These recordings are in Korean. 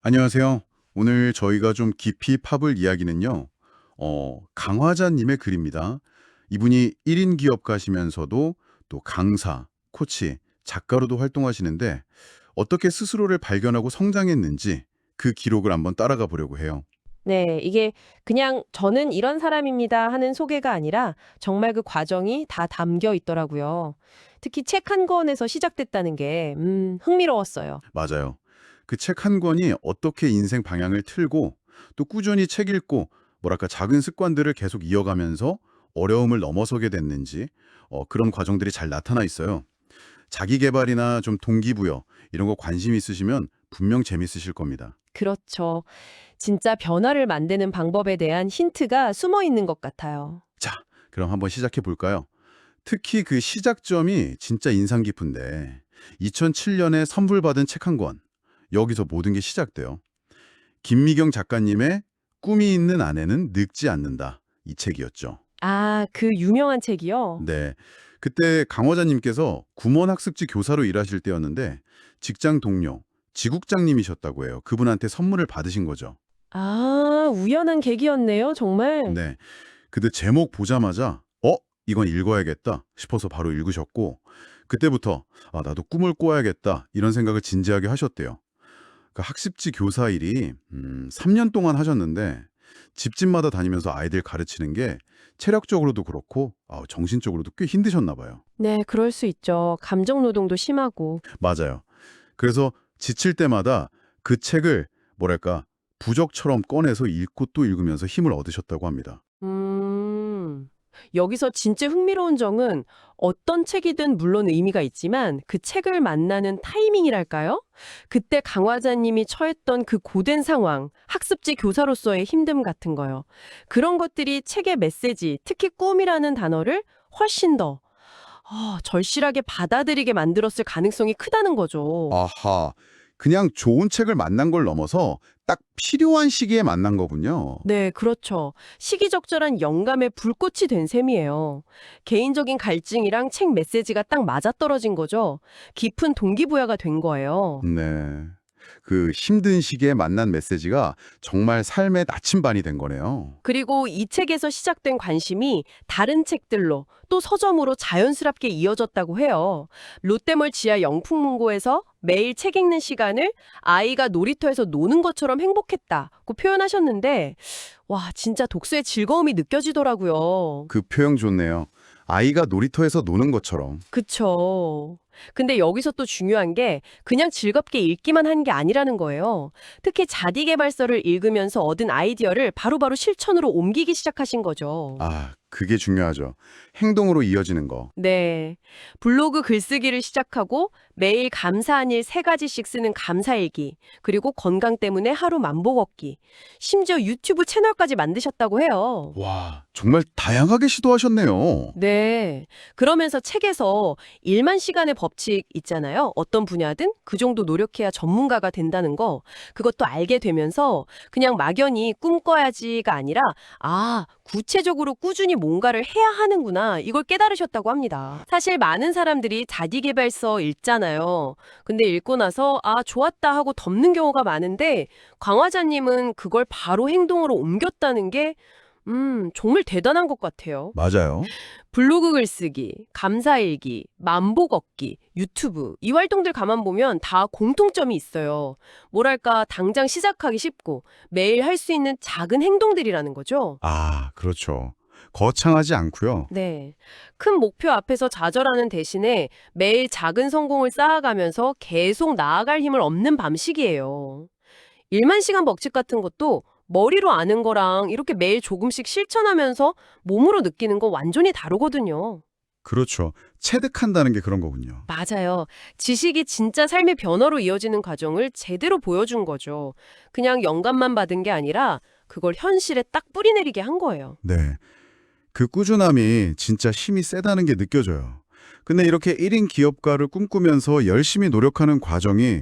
안녕하세요. 오늘 저희가 좀 깊이 파볼 이야기는요. 강화자님의 글입니다. 이분이 1인 기업가시면서도 또 강사, 코치, 작가로도 활동하시는데 어떻게 스스로를 발견하고 성장했는지 그 기록을 한번 따라가 보려고 해요. 네, 이게 그냥 "저는 이런 사람입니다." 하는 소개가 아니라 정말 그 과정이 다 담겨 있더라고요. 특히 책 한 권에서 시작됐다는 게 흥미로웠어요. 맞아요. 그 책 한 권이 어떻게 인생 방향을 틀고 또 꾸준히 책 읽고 뭐랄까 작은 습관들을 계속 이어가면서 어려움을 넘어서게 됐는지 그런 과정들이 잘 나타나 있어요. 자기 개발이나 좀 동기부여 이런 거 관심 있으시면 분명 재밌으실 겁니다. 그렇죠. 진짜 변화를 만드는 방법에 대한 힌트가 숨어 있는 것 같아요. 자, 그럼 한번 시작해 볼까요? 특히 그 시작점이 진짜 인상 깊은데 2007년에 선물 받은 책 한 권. 여기서 모든 게 시작돼요. 김미경 작가님의 꿈이 있는 아내는 늙지 않는다. 이 책이었죠. 아, 그 유명한 책이요? 네. 그때 강화자님께서 구몬학습지 교사로 일하실 때였는데 직장 동료, 지국장님이셨다고 해요. 그분한테 선물을 받으신 거죠. 아, 우연한 계기였네요, 정말. 네. 근데 제목 보자마자 이건 읽어야겠다 싶어서 바로 읽으셨고 그때부터 나도 꿈을 꿔야겠다 이런 생각을 진지하게 하셨대요. 그 학습지 교사 일이 3년 동안 하셨는데 집집마다 다니면서 아이들 가르치는 게 체력적으로도 그렇고 정신적으로도 꽤 힘드셨나 봐요. 네, 그럴 수 있죠. 감정 노동도 심하고. 맞아요. 그래서 지칠 때마다 그 책을 뭐랄까 부적처럼 꺼내서 읽고 또 읽으면서 힘을 얻으셨다고 합니다. 음. 여기서 진짜 흥미로운 점은 어떤 책이든 물론 의미가 있지만 그 책을 만나는 타이밍이랄까요? 그때 강화자님이 처했던 그 고된 상황, 학습지 교사로서의 힘듦 같은 거요. 그런 것들이 책의 메시지, 특히 꿈이라는 단어를 훨씬 더 절실하게 받아들이게 만들었을 가능성이 크다는 거죠. 아하. 그냥 좋은 책을 만난 걸 넘어서 딱 필요한 시기에 만난 거군요. 네, 그렇죠. 시기적절한 영감의 불꽃이 된 셈이에요. 개인적인 갈증이랑 책 메시지가 딱 맞아떨어진 거죠. 깊은 동기부여가 된 거예요. 네. 그 힘든 시기에 만난 메시지가 정말 삶의 나침반이 된 거네요. 그리고 이 책에서 시작된 관심이 다른 책들로 또 서점으로 자연스럽게 이어졌다고 해요. 롯데몰 지하 영풍문고에서 매일 책 읽는 시간을 아이가 놀이터에서 노는 것처럼 행복했다고 표현하셨는데, 와, 진짜 독서의 즐거움이 느껴지더라고요. 그 표현 좋네요. 아이가 놀이터에서 노는 것처럼. 그쵸. 근데 여기서 또 중요한 게 그냥 즐겁게 읽기만 한 게 아니라는 거예요. 특히 자기계발서를 읽으면서 얻은 아이디어를 바로바로 실천으로 옮기기 시작하신 거죠. 그게 중요하죠. 행동으로 이어지는 거. 네. 블로그 글쓰기를 시작하고 매일 감사한 일 3가지씩 쓰는 감사일기, 그리고 건강 때문에 하루 만보 걷기, 심지어 유튜브 채널까지 만드셨다고 해요. 와, 정말 다양하게 시도하셨네요. 네. 그러면서 책에서 1만 시간의 법칙 있잖아요. 어떤 분야든 그 정도 노력해야 전문가가 된다는 거. 그것도 알게 되면서 그냥 막연히 꿈꿔야지가 아니라 구체적으로 꾸준히 뭔가를 해야 하는구나. 이걸 깨달으셨다고 합니다. 사실 많은 사람들이 자기계발서 읽잖아요. 근데 읽고 나서 좋았다 하고 덮는 경우가 많은데 광화자님은 그걸 바로 행동으로 옮겼다는 게 정말 대단한 것 같아요. 맞아요. 블로그 글쓰기, 감사일기, 만보 걷기, 유튜브 이 활동들 가만 보면 다 공통점이 있어요. 뭐랄까 당장 시작하기 쉽고 매일 할 수 있는 작은 행동들이라는 거죠. 그렇죠. 거창하지 않고요. 네. 큰 목표 앞에서 좌절하는 대신에 매일 작은 성공을 쌓아가면서 계속 나아갈 힘을 얻는 방식이에요. 1만 시간 법칙 같은 것도 머리로 아는 거랑 이렇게 매일 조금씩 실천하면서 몸으로 느끼는 거 완전히 다르거든요. 그렇죠. 체득한다는 게 그런 거군요. 맞아요. 지식이 진짜 삶의 변화로 이어지는 과정을 제대로 보여준 거죠. 그냥 영감만 받은 게 아니라 그걸 현실에 딱 뿌리내리게 한 거예요. 네. 그 꾸준함이 진짜 힘이 세다는 게 느껴져요. 근데 이렇게 1인 기업가를 꿈꾸면서 열심히 노력하는 과정이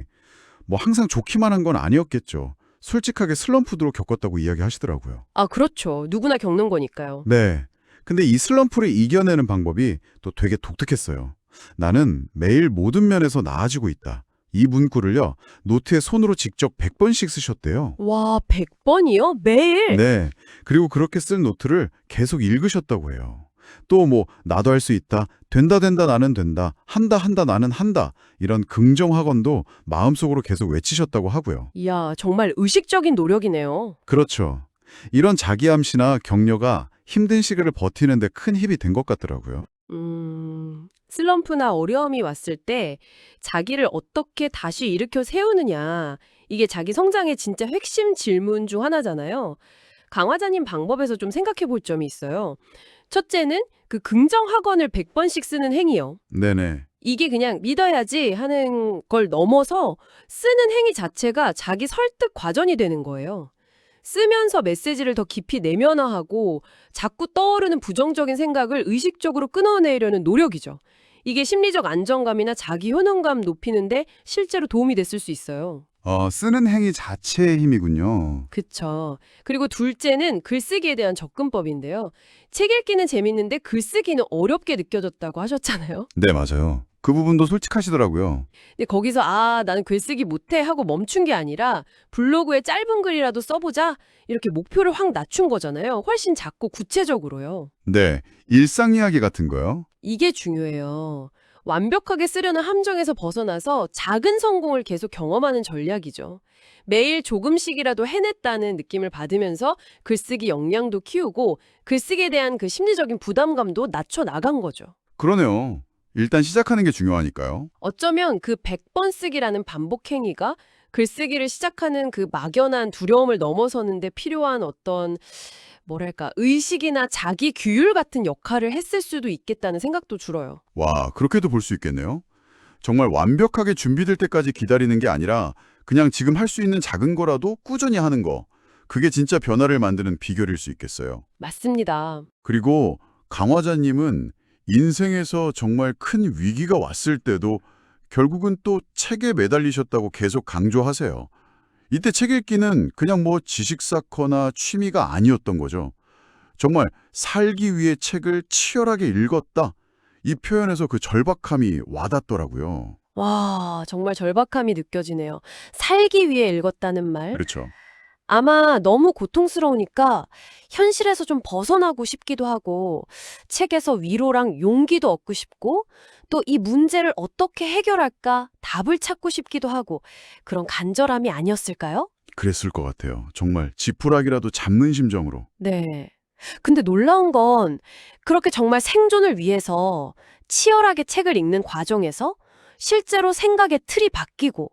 뭐 항상 좋기만 한 건 아니었겠죠. 솔직하게 슬럼프도 겪었다고 이야기하시더라고요. 그렇죠. 누구나 겪는 거니까요. 네. 근데 이 슬럼프를 이겨내는 방법이 또 되게 독특했어요. 나는 매일 모든 면에서 나아지고 있다. 이 문구를요, 노트에 손으로 직접 100번씩 쓰셨대요. 와, 100번이요? 매일? 네. 그리고 그렇게 쓴 노트를 계속 읽으셨다고 해요. 또 뭐 나도 할 수 있다, 된다 된다 나는 된다, 한다 한다 나는 한다 이런 긍정 학원도 마음속으로 계속 외치셨다고 하고요. 이야, 정말 의식적인 노력이네요. 그렇죠. 이런 자기암시나 격려가 힘든 시기를 버티는 데 큰 힘이 된 것 같더라고요. 슬럼프나 어려움이 왔을 때 자기를 어떻게 다시 일으켜 세우느냐. 이게 자기 성장의 진짜 핵심 질문 중 하나잖아요. 강화자님 방법에서 좀 생각해 볼 점이 있어요. 첫째는 그 긍정 학원을 100번씩 쓰는 행위요. 네네. 이게 그냥 믿어야지 하는 걸 넘어서 쓰는 행위 자체가 자기 설득 과정이 되는 거예요. 쓰면서 메시지를 더 깊이 내면화하고 자꾸 떠오르는 부정적인 생각을 의식적으로 끊어내려는 노력이죠. 이게 심리적 안정감이나 자기 효능감 높이는데 실제로 도움이 됐을 수 있어요. 쓰는 행위 자체의 힘이군요. 그쵸. 그리고 둘째는 글쓰기에 대한 접근법인데요. 책 읽기는 재밌는데 글쓰기는 어렵게 느껴졌다고 하셨잖아요. 네, 맞아요. 그 부분도 솔직하시더라고요. 근데 거기서 나는 글쓰기 못해 하고 멈춘 게 아니라 블로그에 짧은 글이라도 써보자 이렇게 목표를 확 낮춘 거잖아요. 훨씬 작고 구체적으로요. 네, 일상 이야기 같은 거요. 이게 중요해요. 완벽하게 쓰려는 함정에서 벗어나서 작은 성공을 계속 경험하는 전략이죠. 매일 조금씩이라도 해냈다는 느낌을 받으면서 글쓰기 역량도 키우고 글쓰기에 대한 그 심리적인 부담감도 낮춰 나간 거죠. 그러네요. 일단 시작하는 게 중요하니까요. 어쩌면 그 100번 쓰기라는 반복 행위가 글쓰기를 시작하는 그 막연한 두려움을 넘어서는데 필요한 어떤 뭐랄까 의식이나 자기 규율 같은 역할을 했을 수도 있겠다는 생각도 들어요. 와, 그렇게도 볼 수 있겠네요. 정말 완벽하게 준비될 때까지 기다리는 게 아니라 그냥 지금 할 수 있는 작은 거라도 꾸준히 하는 거. 그게 진짜 변화를 만드는 비결일 수 있겠어요. 맞습니다. 그리고 강화자님은 인생에서 정말 큰 위기가 왔을 때도 결국은 또 책에 매달리셨다고 계속 강조하세요. 이때 책 읽기는 그냥 뭐 지식 쌓거나 취미가 아니었던 거죠. 정말 살기 위해 책을 치열하게 읽었다. 이 표현에서 그 절박함이 와닿더라고요. 와, 정말 절박함이 느껴지네요. 살기 위해 읽었다는 말. 그렇죠. 아마 너무 고통스러우니까 현실에서 좀 벗어나고 싶기도 하고 책에서 위로랑 용기도 얻고 싶고 또 이 문제를 어떻게 해결할까 답을 찾고 싶기도 하고 그런 간절함이 아니었을까요? 그랬을 것 같아요. 정말 지푸라기라도 잡는 심정으로. 네. 근데 놀라운 건 그렇게 정말 생존을 위해서 치열하게 책을 읽는 과정에서 실제로 생각의 틀이 바뀌고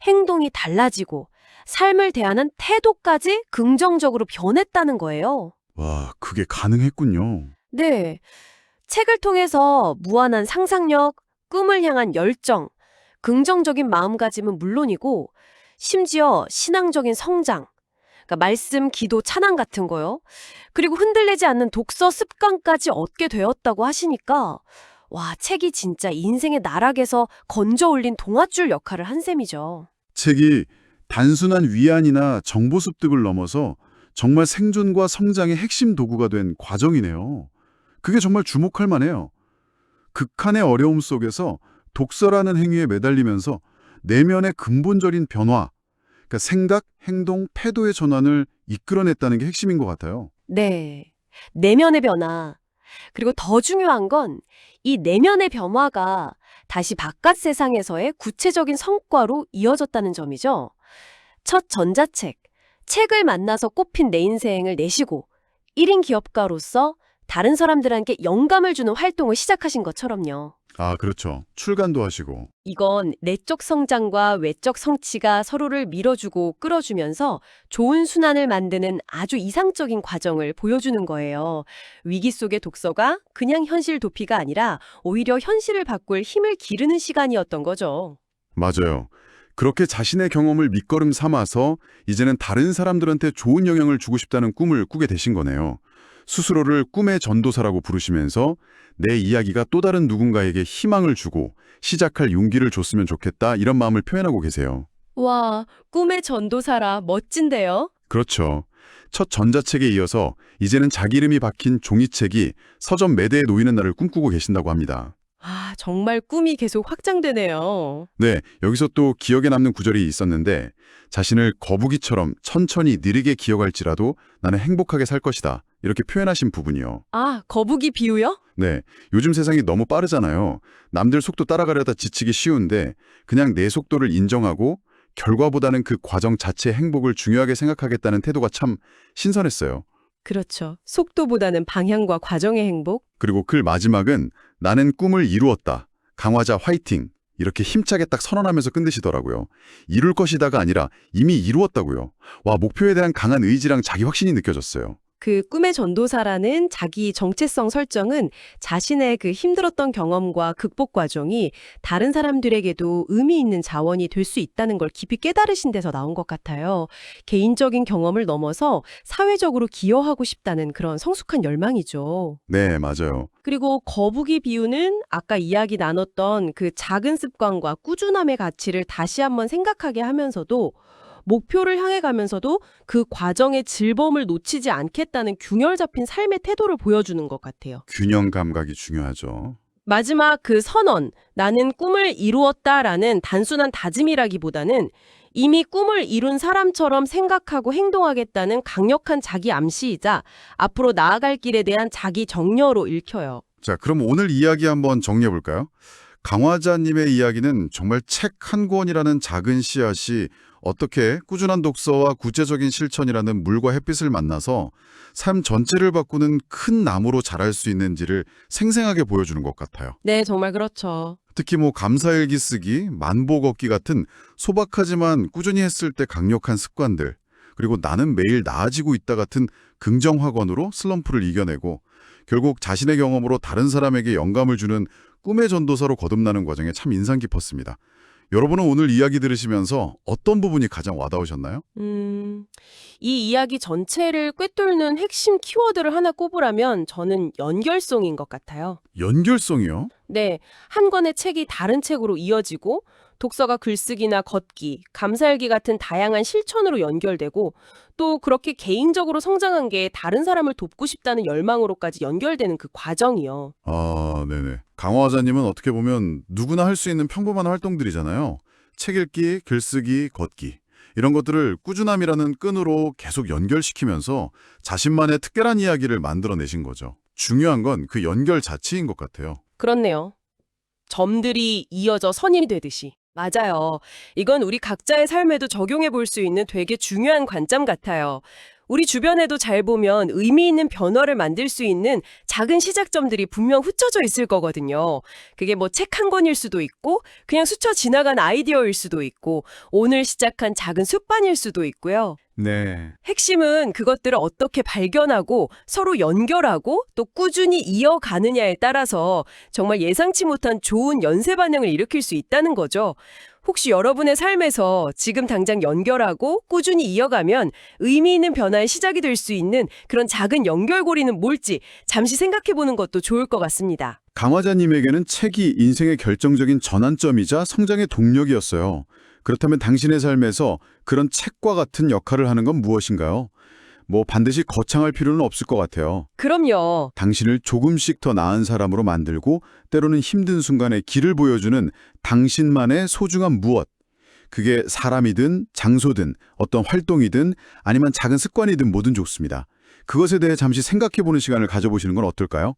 행동이 달라지고 삶을 대하는 태도까지 긍정적으로 변했다는 거예요. 와, 그게 가능했군요. 네. 책을 통해서 무한한 상상력, 꿈을 향한 열정, 긍정적인 마음가짐은 물론이고 심지어 신앙적인 성장, 그러니까 말씀, 기도, 찬양 같은 거요. 그리고 흔들리지 않는 독서 습관까지 얻게 되었다고 하시니까 와, 책이 진짜 인생의 나락에서 건져 올린 동아줄 역할을 한 셈이죠. 책이 단순한 위안이나 정보 습득을 넘어서 정말 생존과 성장의 핵심 도구가 된 과정이네요. 그게 정말 주목할 만해요. 극한의 어려움 속에서 독서라는 행위에 매달리면서 내면의 근본적인 변화, 그러니까 생각, 행동, 태도의 전환을 이끌어냈다는 게 핵심인 것 같아요. 네. 내면의 변화. 그리고 더 중요한 건 이 내면의 변화가 다시 바깥 세상에서의 구체적인 성과로 이어졌다는 점이죠. 첫 전자책, 책을 만나서 꽃핀 내 인생을 내시고 1인 기업가로서 다른 사람들에게 영감을 주는 활동을 시작하신 것처럼요. 아, 그렇죠. 출간도 하시고. 이건 내적 성장과 외적 성취가 서로를 밀어주고 끌어주면서 좋은 순환을 만드는 아주 이상적인 과정을 보여주는 거예요. 위기 속의 독서가 그냥 현실 도피가 아니라 오히려 현실을 바꿀 힘을 기르는 시간이었던 거죠. 맞아요. 그렇게 자신의 경험을 밑거름 삼아서 이제는 다른 사람들한테 좋은 영향을 주고 싶다는 꿈을 꾸게 되신 거네요. 스스로를 꿈의 전도사라고 부르시면서 내 이야기가 또 다른 누군가에게 희망을 주고 시작할 용기를 줬으면 좋겠다 이런 마음을 표현하고 계세요. 와, 꿈의 전도사라 멋진데요? 그렇죠. 첫 전자책에 이어서 이제는 자기 이름이 박힌 종이책이 서점 매대에 놓이는 날을 꿈꾸고 계신다고 합니다. 아, 정말 꿈이 계속 확장되네요. 네, 여기서 또 기억에 남는 구절이 있었는데 자신을 거북이처럼 천천히 느리게 기어갈지라도 나는 행복하게 살 것이다. 이렇게 표현하신 부분이요. 아, 거북이 비유요? 네, 요즘 세상이 너무 빠르잖아요. 남들 속도 따라가려다 지치기 쉬운데 그냥 내 속도를 인정하고 결과보다는 그 과정 자체의 행복을 중요하게 생각하겠다는 태도가 참 신선했어요. 그렇죠. 속도보다는 방향과 과정의 행복? 그리고 글 마지막은 나는 꿈을 이루었다. 강화자 화이팅. 이렇게 힘차게 딱 선언하면서 끝내시더라고요. 이룰 것이다가 아니라 이미 이루었다고요. 와, 목표에 대한 강한 의지랑 자기 확신이 느껴졌어요. 그 꿈의 전도사라는 자기 정체성 설정은 자신의 그 힘들었던 경험과 극복 과정이 다른 사람들에게도 의미 있는 자원이 될 수 있다는 걸 깊이 깨달으신 데서 나온 것 같아요. 개인적인 경험을 넘어서 사회적으로 기여하고 싶다는 그런 성숙한 열망이죠. 네, 맞아요. 그리고 거북이 비유는 아까 이야기 나눴던 그 작은 습관과 꾸준함의 가치를 다시 한번 생각하게 하면서도 목표를 향해 가면서도 그 과정의 즐거움을 놓치지 않겠다는 균열 잡힌 삶의 태도를 보여주는 것 같아요. 균형 감각이 중요하죠. 마지막 그 선언, 나는 꿈을 이루었다라는 단순한 다짐이라기보다는 이미 꿈을 이룬 사람처럼 생각하고 행동하겠다는 강력한 자기 암시이자 앞으로 나아갈 길에 대한 자기 정려로 읽혀요. 자, 그럼 오늘 이야기 한번 정리해 볼까요? 강화자님의 이야기는 정말 책 한 권이라는 작은 씨앗이 어떻게 꾸준한 독서와 구체적인 실천이라는 물과 햇빛을 만나서 삶 전체를 바꾸는 큰 나무로 자랄 수 있는지를 생생하게 보여주는 것 같아요. 네, 정말 그렇죠. 특히 감사일기 쓰기, 만보 걷기 같은 소박하지만 꾸준히 했을 때 강력한 습관들, 그리고 나는 매일 나아지고 있다 같은 긍정 확언으로 슬럼프를 이겨내고 결국 자신의 경험으로 다른 사람에게 영감을 주는 꿈의 전도사로 거듭나는 과정에 참 인상 깊었습니다. 여러분은 오늘 이야기 들으시면서 어떤 부분이 가장 와닿으셨나요? 이 이야기 전체를 꿰뚫는 핵심 키워드를 하나 꼽으라면 저는 연결성인 것 같아요. 연결성이요? 네, 한 권의 책이 다른 책으로 이어지고 독서가 글쓰기나 걷기, 감사일기 같은 다양한 실천으로 연결되고 또 그렇게 개인적으로 성장한 게 다른 사람을 돕고 싶다는 열망으로까지 연결되는 그 과정이요. 아, 네네. 강화자님은 어떻게 보면 누구나 할 수 있는 평범한 활동들이잖아요. 책 읽기, 글쓰기, 걷기. 이런 것들을 꾸준함이라는 끈으로 계속 연결시키면서 자신만의 특별한 이야기를 만들어내신 거죠. 중요한 건 그 연결 자체인 것 같아요. 그렇네요. 점들이 이어져 선이 되듯이. 맞아요. 이건 우리 각자의 삶에도 적용해 볼 수 있는 되게 중요한 관점 같아요. 우리 주변에도 잘 보면 의미 있는 변화를 만들 수 있는 작은 시작점들이 분명 흩어져 있을 거거든요. 그게 책 한 권일 수도 있고 그냥 스쳐 지나간 아이디어일 수도 있고 오늘 시작한 작은 습관일 수도 있고요. 네. 핵심은 그것들을 어떻게 발견하고 서로 연결하고 또 꾸준히 이어가느냐에 따라서 정말 예상치 못한 좋은 연쇄 반응을 일으킬 수 있다는 거죠. 혹시 여러분의 삶에서 지금 당장 연결하고 꾸준히 이어가면 의미 있는 변화의 시작이 될 수 있는 그런 작은 연결고리는 뭘지 잠시 생각해 보는 것도 좋을 것 같습니다. 강화자님에게는 책이 인생의 결정적인 전환점이자 성장의 동력이었어요. 그렇다면 당신의 삶에서 그런 책과 같은 역할을 하는 건 무엇인가요? 반드시 거창할 필요는 없을 것 같아요. 그럼요. 당신을 조금씩 더 나은 사람으로 만들고 때로는 힘든 순간에 길을 보여주는 당신만의 소중한 무엇. 그게 사람이든 장소든 어떤 활동이든 아니면 작은 습관이든 뭐든 좋습니다. 그것에 대해 잠시 생각해보는 시간을 가져보시는 건 어떨까요?